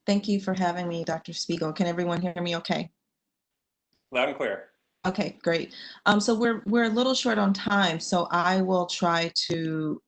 Thank you for having me, Dr. Spiegel. Can everyone hear me okay? Loud and clear. Okay, great. So we're a little short on time, so I will try to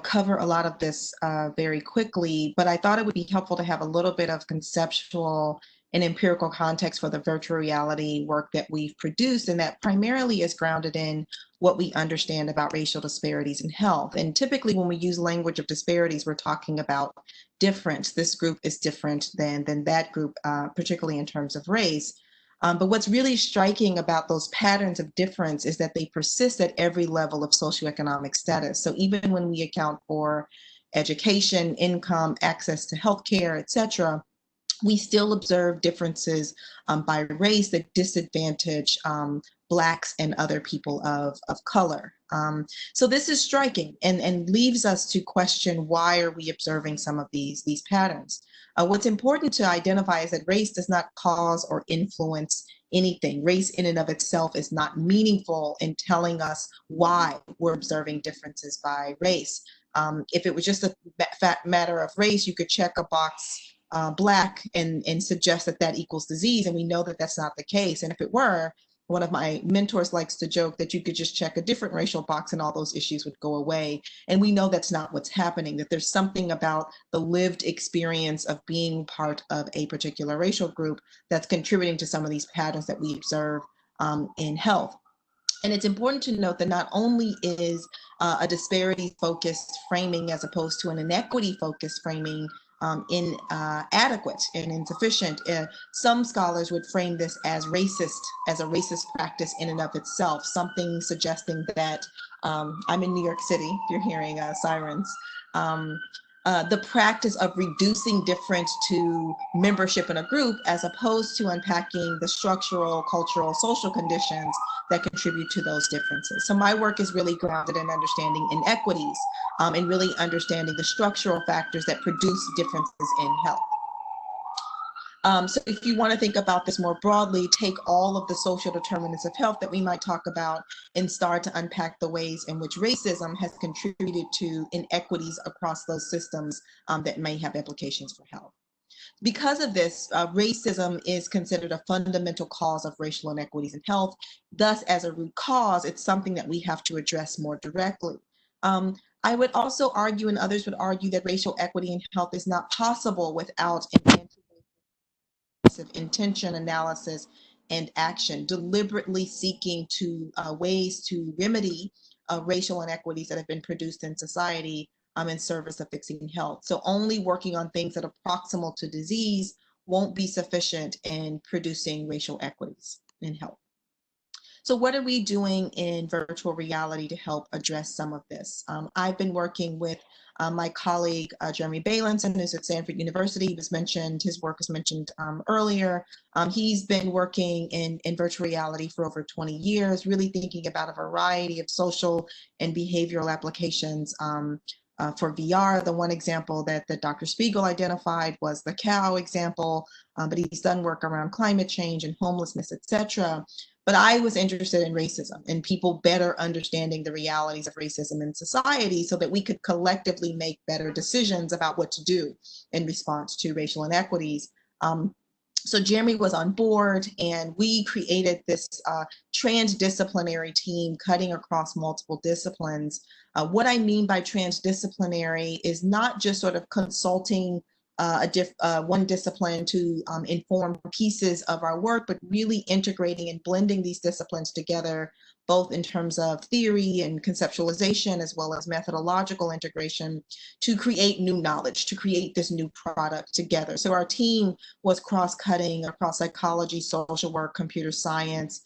cover a lot of this very quickly, but I thought it would be helpful to have a little bit of conceptual and empirical context for the virtual reality work that we've produced, and that primarily is grounded in what we understand about racial disparities in health. And typically when we use language of disparities, we're talking about difference. This group is different than that group, particularly in terms of race. But what's really striking about those patterns of difference is that they persist at every level of socioeconomic status. So even when we account for education, income, access to healthcare, et cetera, we still observe differences by race that disadvantage Blacks and other people of color. So this is striking and leaves us to question, why are we observing some of these patterns? What's important to identify is that race does not cause or influence anything. Race in and of itself is not meaningful in telling us why we're observing differences by race. If it was just a matter of race, you could check a box Black and suggest that that equals disease. And we know that that's not the case. And if it were, one of my mentors likes to joke that you could just check a different racial box and all those issues would go away. And we know that's not what's happening, that there's something about the lived experience of being part of a particular racial group that's contributing to some of these patterns that we observe in health. And it's important to note that not only is a disparity-focused framing as opposed to an inequity-focused framing inadequate and insufficient. Some scholars would frame this as a racist practice in and of itself, something suggesting that I'm in New York City, if you're hearing sirens. The practice of reducing difference to membership in a group as opposed to unpacking the structural, cultural, social conditions that contribute to those differences. So my work is really grounded in understanding inequities and really understanding the structural factors that produce differences in health. So if you want to think about this more broadly, take all of the social determinants of health that we might talk about and start to unpack the ways in which racism has contributed to inequities across those systems that may have implications for health. Because of this, racism is considered a fundamental cause of racial inequities in health. Thus, as a root cause, it's something that we have to address more directly. I would also argue, and others would argue, that racial equity in health is not possible without an intention, analysis, and action, deliberately seeking to ways to remedy racial inequities that have been produced in society in service of fixing health. So only working on things that are proximal to disease won't be sufficient in producing racial equities in health. So what are we doing in virtual reality to help address some of this? I've been working with my colleague, Jeremy Bailenson, who's at Stanford University. His work was mentioned earlier. He's been working in virtual reality for over 20 years, really thinking about a variety of social and behavioral applications for VR. The one example that Dr. Spiegel identified was the cow example, but he's done work around climate change and homelessness, et cetera. But I was interested in racism and people better understanding the realities of racism in society so that we could collectively make better decisions about what to do in response to racial inequities. So Jeremy was on board and we created this transdisciplinary team cutting across multiple disciplines. What I mean by transdisciplinary is not just sort of consulting one discipline to inform pieces of our work, but really integrating and blending these disciplines together, both in terms of theory and conceptualization, as well as methodological integration, to create new knowledge, to create this new product together. So our team was cross-cutting across psychology, social work, computer science,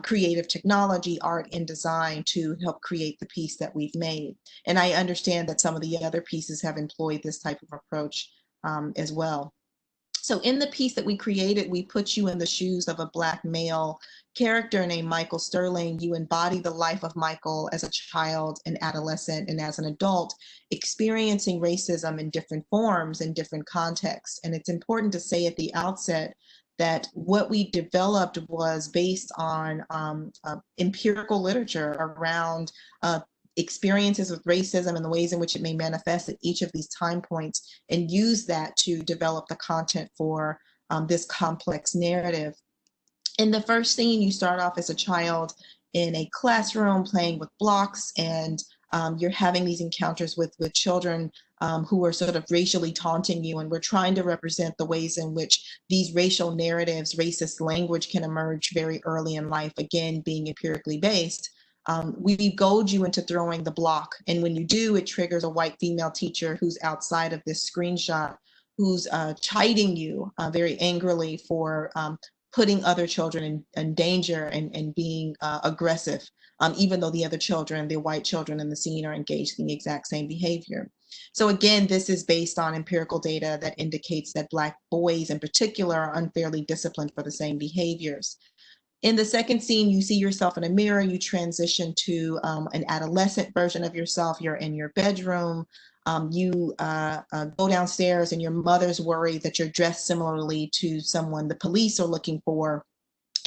creative technology, art, and design to help create the piece that we've made. And I understand that some of the other pieces have employed this type of approach as well. So in the piece that we created, we put you in the shoes of a Black male character named Michael Sterling. You embody the life of Michael as a child, an adolescent, and as an adult, experiencing racism in different forms, in different contexts. And it's important to say at the outset that what we developed was based on empirical literature around experiences with racism and the ways in which it may manifest at each of these time points, and use that to develop the content for this complex narrative. In the first scene, you start off as a child in a classroom playing with blocks, and you're having these encounters with children who are sort of racially taunting you, and we're trying to represent the ways in which these racial narratives, racist language can emerge very early in life, again, being empirically based. We goad you into throwing the block, and when you do, it triggers a white female teacher who's outside of this screenshot, who's chiding you very angrily for putting other children in danger and being aggressive, even though the other children, the white children in the scene, are engaged in the exact same behavior. So again, this is based on empirical data that indicates that Black boys in particular are unfairly disciplined for the same behaviors. In the second scene, you see yourself in a mirror, you transition to an adolescent version of yourself, you're in your bedroom, you go downstairs and your mother's worried that you're dressed similarly to someone the police are looking for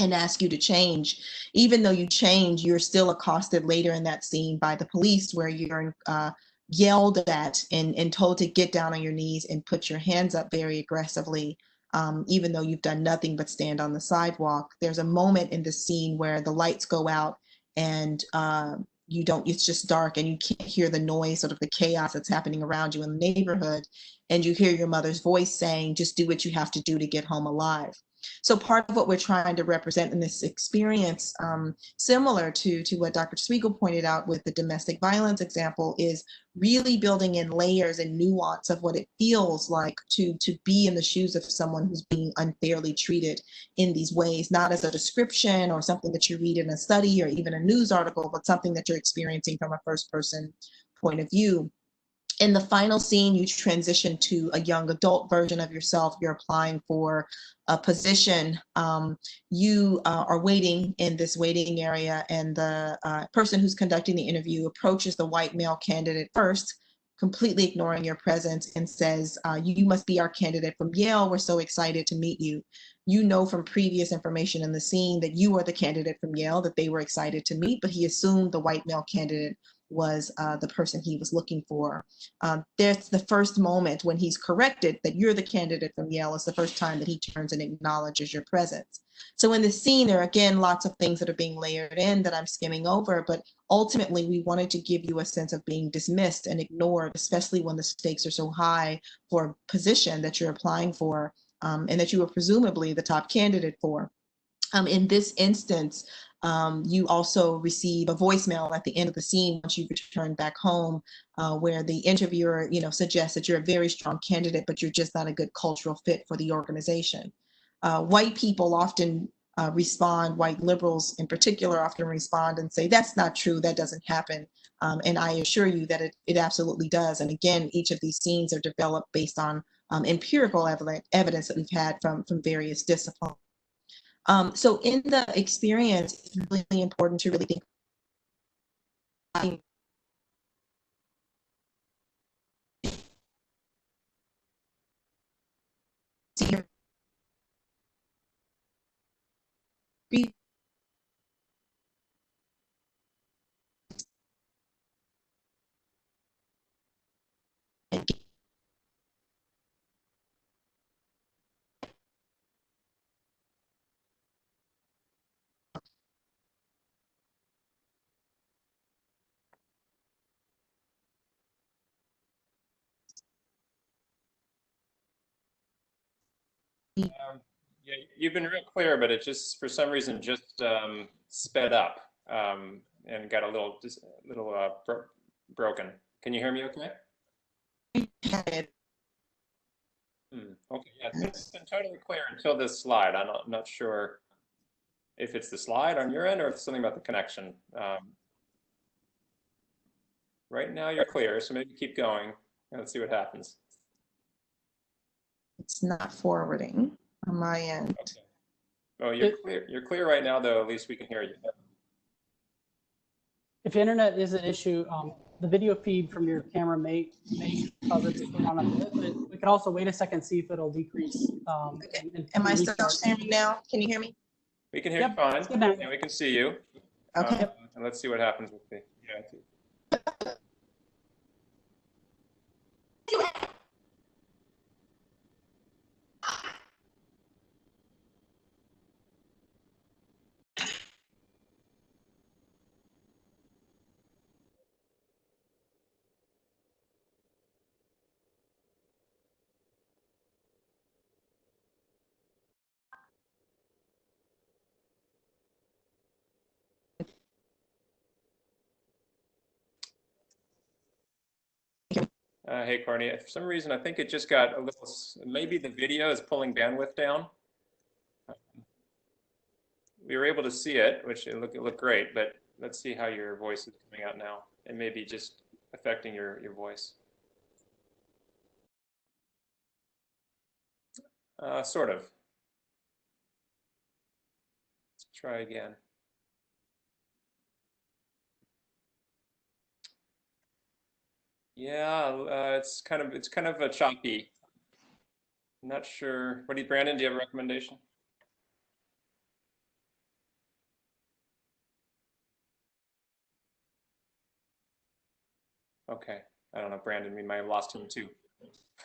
and ask you to change. Even though you change, you're still accosted later in that scene by the police, where you're yelled at and told to get down on your knees and put your hands up very aggressively, even though you've done nothing but stand on the sidewalk. There's a moment in the scene where the lights go out and it's just dark and you can't hear the noise, sort of the chaos that's happening around you in the neighborhood. And you hear your mother's voice saying, just do what you have to do to get home alive. So part of what we're trying to represent in this experience, similar to what Dr. Spiegel pointed out with the domestic violence example, is really building in layers and nuance of what it feels like to be in the shoes of someone who's being unfairly treated in these ways, not as a description or something that you read in a study or even a news article, but something that you're experiencing from a first-person point of view. In the final scene, you transition to a young adult version of yourself. You're applying for a position. You are waiting in this waiting area, and the person who's conducting the interview approaches the white male candidate first, completely ignoring your presence, and says, you must be our candidate from Yale. We're so excited to meet you. You know from previous information in the scene that you are the candidate from Yale that they were excited to meet, but he assumed the white male candidate was the person he was looking for. There's the first moment when he's corrected that you're the candidate from Yale. Is the first time that he turns and acknowledges your presence. So in this scene, there are again lots of things that are being layered in that I'm skimming over, but ultimately we wanted to give you a sense of being dismissed and ignored, especially when the stakes are so high for a position that you're applying for, and that you were presumably the top candidate for. In this instance, you also receive a voicemail at the end of the scene once you return back home, where the interviewer, suggests that you're a very strong candidate, but you're just not a good cultural fit for the organization. White people often respond, white liberals in particular often respond and say, that's not true, that doesn't happen. And I assure you that it absolutely does. And again, each of these scenes are developed based on empirical evidence that we've had from various disciplines. So in the experience, it's really important to really think Yeah, you've been real clear, but it just, for some reason, just sped up and got a little broken. Can you hear me okay? Okay, yeah, it's been totally clear until this slide. I'm not sure if it's the slide on your end or if it's something about the connection. Right now you're clear, so maybe keep going. Let's see what happens. It's not forwarding on my end. Okay. Oh, you're clear. You're clear right now, though. At least we can hear you. If internet is an issue, the video feed from your camera may cause it to slow down a bit, but we can also wait a second, see if it'll decrease. Okay. Am I still sharing now? Can you hear me? We can hear you fine, and we can see you. Okay. And let's see what happens with the. Yeah. Hey, Courtney. For some reason, I think it just got a little, maybe the video is pulling bandwidth down. We were able to see it, which it looked great, but let's see how your voice is coming out now. It may be just affecting your voice. Sort of. Let's try again. Yeah, it's kind of a choppy. I'm not sure. What do you, Brandon? Do you have a recommendation? Okay. I don't know, Brandon. We might have lost him too.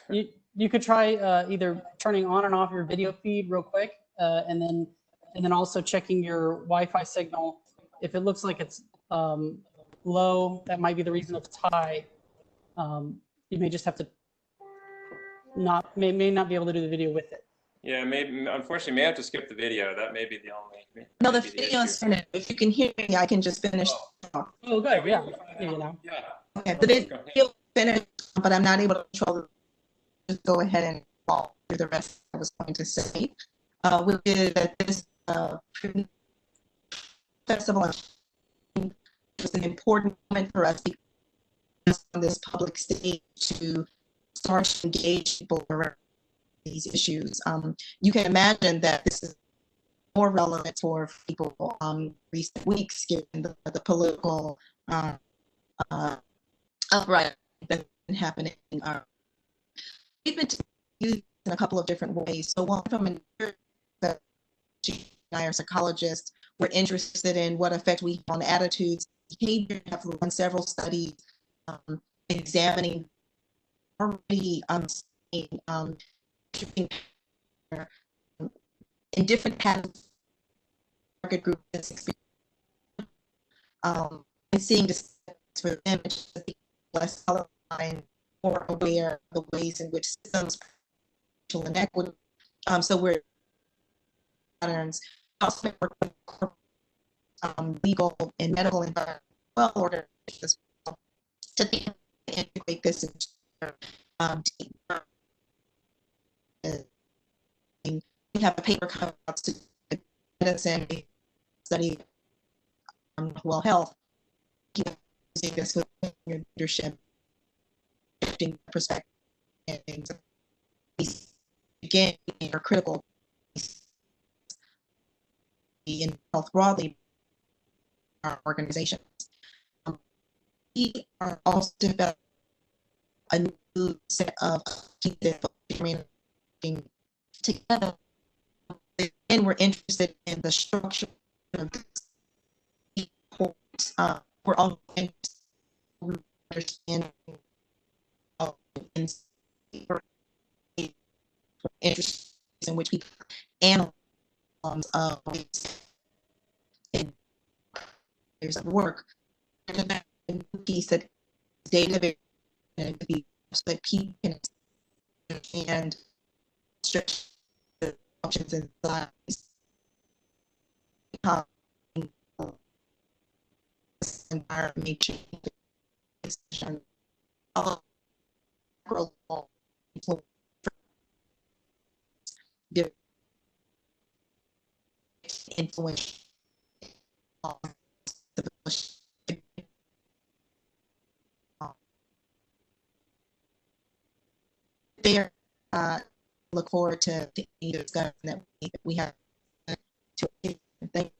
You could try either turning on and off your video feed real quick, and then also checking your Wi-Fi signal. If it looks like it's low, that might be the reason. If it's high, you may just have to may not be able to do the video with it. Yeah, maybe. Unfortunately, may have to skip the video. That may be the only. No, the video is finished. If you can hear me, I can just finish. Oh, good. Yeah, you know. Yeah. Okay, the video is finished, but I'm not able to control it. Just go ahead and walk through the rest I was going to say. We did at this festival. It was an important moment for us because on this public stage to start to engage people around these issues. You can imagine that this is more relevant for people recent weeks, given the political uprising that's been happening. We've been used in a couple of different ways. So one from an I are psychologists. We're interested in what effect we have on attitudes, behavior. Have run several studies examining already in different patterns, target groups, and seeing this for them, less colorblind, more aware of the ways in which systems inequity. So we're patterns also work with legal and medical environment well organizations to integrate this into we have a paper coming out to medicine study well health using this with your leadership shifting perspective and again are critical in health broadly our organizations. We are also developing a new set of communicating together, and we're interested in the structure of this. We're all understanding of interests in which people analyze years of work, and piece that data and be so that people can understand the functions and size. This environment may change influence there. Look forward to the discussion that we have to thank